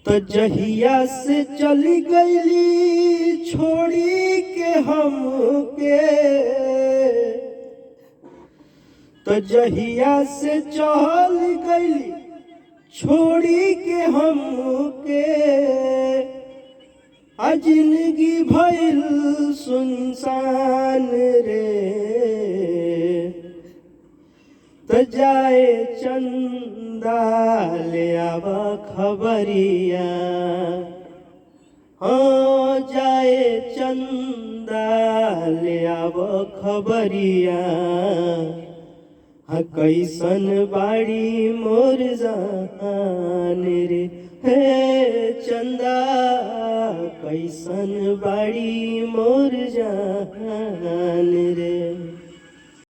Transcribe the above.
तो जहिया से चली गईली छोड़ी के हमके, तो जहिया से चल गईली छोड़ी के हमके, जिंदगी भइल सुनसान रे। तो जाए चंदा ले आवा खबरिया, हाँ जाए चंदा ले आवा खबरिया, हाँ कैसन बाड़ी मोर जान रे। हे चंदा कैसन बाड़ी मोर जान रे।